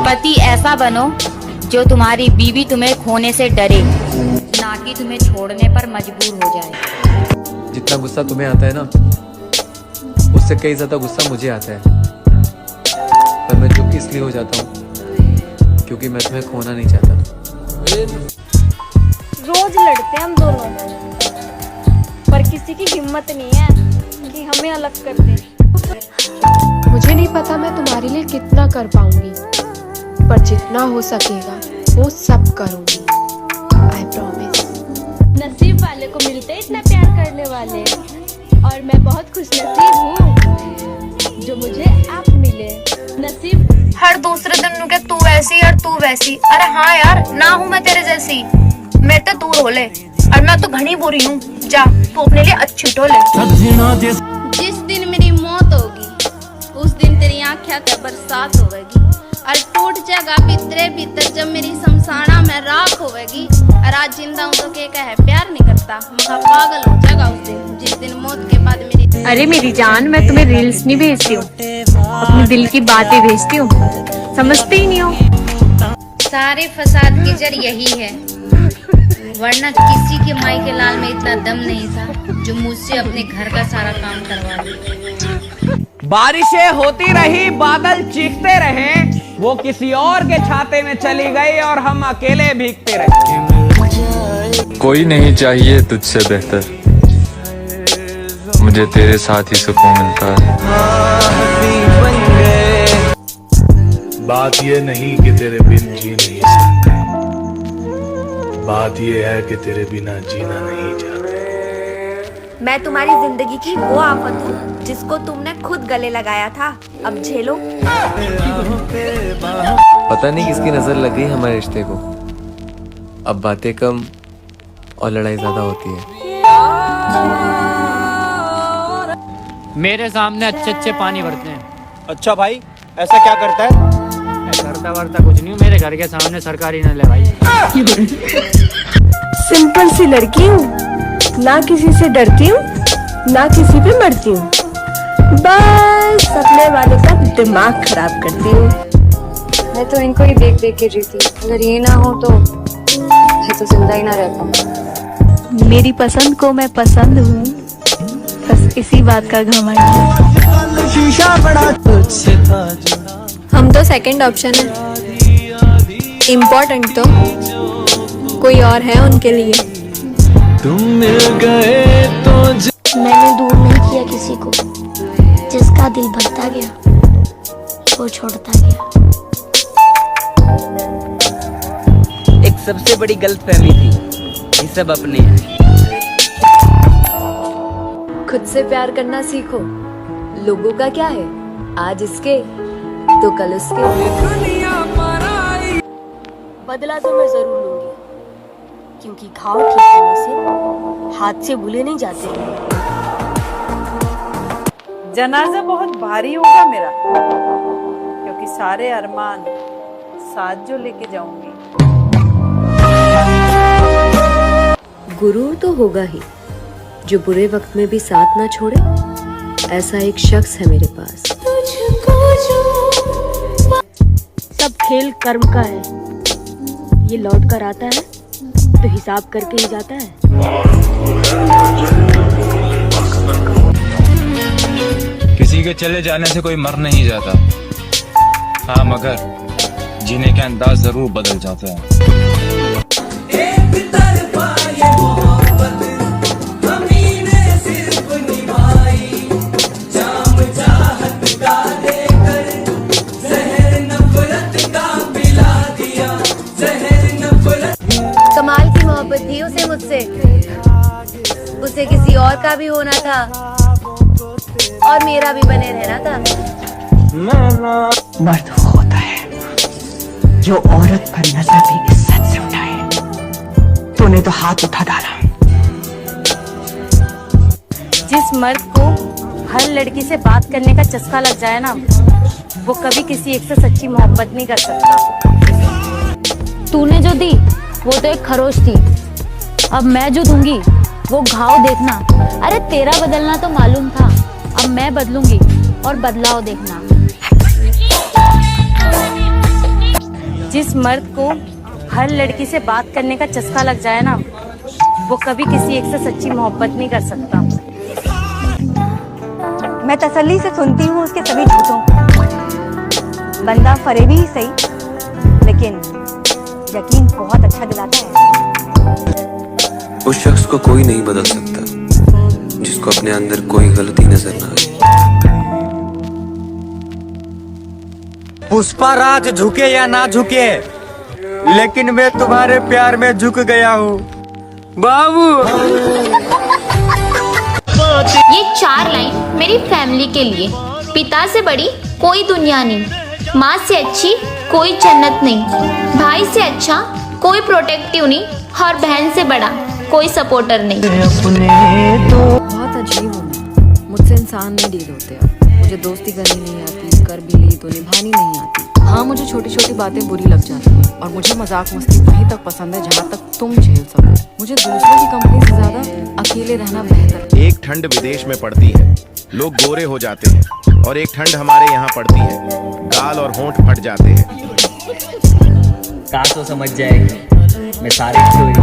पति ऐसा बनो जो तुम्हारी बीवी तुम्हें खोने से डरे, ना कि तुम्हें छोड़ने पर मजबूर हो जाए। जितना गुस्सा तुम्हें आता है ना, उससे कई ज्यादा गुस्सा मुझे आता है। पर मैं चुप इसलिए हो जाता हूँ क्योंकि मैं तुम्हें खोना नहीं चाहता। रोज लड़ते हैं हम दोनों, पर किसी की हिम्मत नहीं है कि हमें अलग कर दे। मुझे नहीं पता मैं तुम्हारे लिए कितना कर पाऊंगी, पर जितना हो सकेगा वो सब करूंगी। I promise. नसीब वाले को मिलते इतना प्यार करने वाले, और मैं बहुत खुशनसीब हूँ जो मुझे आप मिले। नसीब हर दूसरे दिन के तू वैसी और तू वैसी। अरे हाँ यार, ना हूँ मैं तेरे जैसी, मेरे तो दूर हो ले। और मैं तो घनी बुरी हूँ, जा तू अपने लिए अच्छी टो ले। जिस दिन मेरी मौत होगी उस दिन तेरी आँखें का बरसात होगी, और टूट जाएगा भीतरे भीतर जब मेरी शमशाना में राख होगी। और आज जिंदा हूँ तो के कहे प्यार नहीं करता, मगर पागल हो जाएगा उस दिन जिस दिन मौत के बाद मेरी। अरे मेरी जान, मैं तुम्हें रील्स नहीं भेजती हूँ, अपने दिल की बातें भेजती हूँ, समझते ही नहीं हो। सारे फसाद की जड़ यही है, वरना किसी के माई के लाल में इतना दम नहीं था जो मुझसे अपने घर का सारा काम करवा दे। बारिशें होती रही, बादल चीखते रहे, वो किसी और के छाते में चली गई और हम अकेले भीगते रहे। कोई नहीं चाहिए तुझसे बेहतर, मुझे तेरे साथ ही सुकून मिलता है। बात ये नहीं कि तेरे बिन जी नहीं सकते, बात ये है कि तेरे बिना जीना नहीं चाहते। मैं तुम्हारी जिंदगी की वो आफत हूँ जिसको तुमने खुद गले लगाया था, अब झेलो। पता नहीं किसकी नजर लग गई हमारे रिश्ते को। अब बातें कम और लड़ाई ज्यादा होती है। मेरे सामने अच्छे अच्छे पानी भरते हैं। अच्छा भाई, ऐसा क्या करता है? करता वर्ता कुछ नहीं हूँ, मेरे घर के सामने सरकारी नल है भाई। सिंपल सी लड़की हूँ, ना किसी से डरती हूँ ना किसी पे मरती हूँ, बस अपने वाले का दिमाग खराब करती हूँ। मैं तो इनको ही देख देख के जीती, अगर ये ना हो तो मैं तो जिंदा ही ना रह पाऊँ। मेरी पसंद को मैं पसंद हूँ, बस इसी बात का घमंड है। हम तो सेकंड ऑप्शन है, इम्पोर्टेंट तो कोई और है उनके लिए। तुम मिल गए तो मैंने दूर नहीं किया किसी को, जिसका दिल भरता गया वो छोड़ता गया। एक सबसे बड़ी गलतफहमी थी, ये सब अपने हैं। खुद से प्यार करना सीखो, लोगों का क्या है, आज इसके तो कल उसके। बदला तो मैं जरूर लूंगी, क्योंकि घाव ठीक होने से हाथ से भूले नहीं जाते। जनाजा बहुत भारी होगा मेरा, क्योंकि सारे अरमान साथ जो लेके जाऊंगी। गुरूर तो होगा ही, जो बुरे वक्त में भी साथ ना छोड़े। ऐसा एक शख्स है मेरे पास। सब खेल कर्म का है, ये लौट कर आता है तो हिसाब करके ही जाता है। किसी के चले जाने से कोई मर नहीं जाता, हाँ मगर जीने का अंदाज जरूर बदल जाता है। कमाल की मोहब्बत थी उसे मुझसे, उसे किसी और का भी होना था और मेरा भी बने रहना था। मर्द वो होता है जो औरत का नजर भी इज्जत से उठाए। तूने तो हाथ उठा डाला। जिस मर्द को हर लड़की से बात करने का चस्का लग जाए ना, वो कभी किसी एक से सच्ची मोहब्बत नहीं कर सकता। तूने जो दी वो तो एक खरोश थी, अब मैं जो दूंगी वो घाव देखना। अरे तेरा बदलना तो मालूम था, अब मैं बदलूंगी और बदलाव देखना। जिस मर्द को हर लड़की से बात करने का चस्का लग जाए ना, वो कभी किसी एक से सच्ची मोहब्बत नहीं कर सकता। मैं तसल्ली से सुनती हूँ उसके सभी झूठों को। बंदा फरेबी ही सही, लेकिन यकीन बहुत अच्छा दिलाता है। उस शख्स को कोई नहीं बदल सकता जिसको अपने अंदर कोई गलती नजर ना आए। पुष्पाराज झुके या ना झुके, लेकिन मैं तुम्हारे प्यार में झुक गया हूँ बाबू। ये 4 लाइन मेरी फैमिली के लिए। पिता से बड़ी कोई दुनिया नहीं, माँ से अच्छी कोई जन्नत नहीं, भाई से अच्छा कोई प्रोटेक्टिव नहीं, और बहन से बड़ा कोई सपोर्टर नहीं। बहुत अजीब हूँ मैं, मुझसे इंसान नहीं डील होते। अब मुझे दोस्ती करनी नहीं आती, कर भी ली तो निभानी नहीं आती। हाँ, मुझे छोटी छोटी बातें बुरी लग जाती हैं, और मुझे मजाक मस्ती वहीं तक पसंद है जहाँ तक तुम झेल सको। मुझे दूसरों की कंपनी से ज्यादा अकेले रहना बेहतर। एक ठंड विदेश में पड़ती है, लोग गोरे हो जाते हैं, और एक ठंड हमारे यहाँ पड़ती है, गाल और होंठ फट जाते हैं। काश वो समझ जाएगी, मैं सारी स्टोरी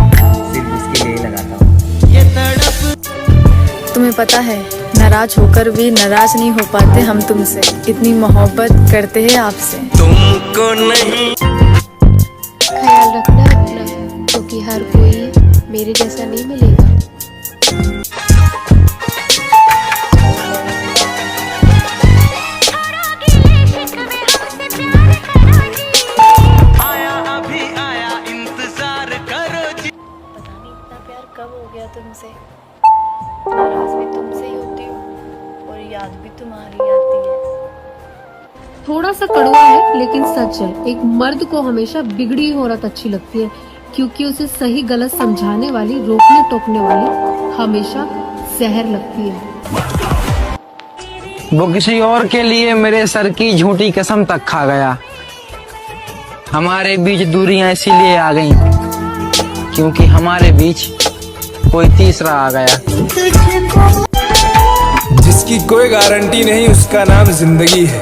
सिर्फ उसके लिए ही लगाता हूँ। तुम्हें पता है, नाराज होकर भी नाराज नहीं हो पाते हम तुमसे, इतनी मोहब्बत करते हैं आपसे। तुमको नहीं ख्याल रखना अपना, क्योंकि हर कोई मेरे जैसा नहीं मिलेगा। कब हो गया तुमसे? नाराज भी तुमसे ही होती हूँ और याद भी तुम्हारी आती है। थोड़ा सा कड़वा है लेकिन सच है, एक मर्द को हमेशा बिगड़ी हुई औरत अच्छी लगती है, क्योंकि उसे सही गलत समझाने वाली, रोकने टोकने वाली हमेशा जहर लगती है। वो किसी और के लिए मेरे सर की झूठी कसम तक खा गया। हमारे बीच दूरियां इसीलिए आ गईं क्योंकि हमारे बीच कोई तीसरा आ गया। जिसकी कोई गारंटी नहीं उसका नाम जिंदगी है,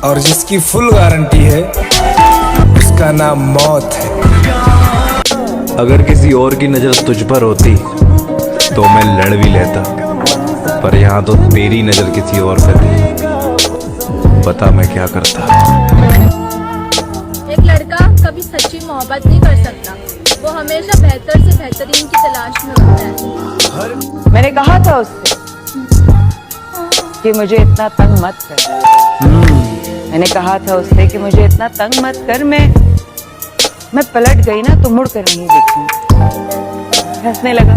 और जिसकी फुल गारंटी है उसका नाम मौत है। अगर किसी और की नजर तुझ पर होती तो मैं लड़ भी लेता, पर यहाँ तो तेरी नजर किसी और पे थी। बता मैं क्या करता। एक लड़का कभी सच्ची मोहब्बत नहीं कर सकता, वो हमेशा बेहतर से बेहतरीन की तलाश में होता है। मैंने कहा था उससे कि मुझे इतना तंग मत कर। मैंने कहा था उससे कि मुझे इतना तंग मत कर। मैं पलट गई ना तो मुड़ कर नहीं देखूंगी। हंसने लगा।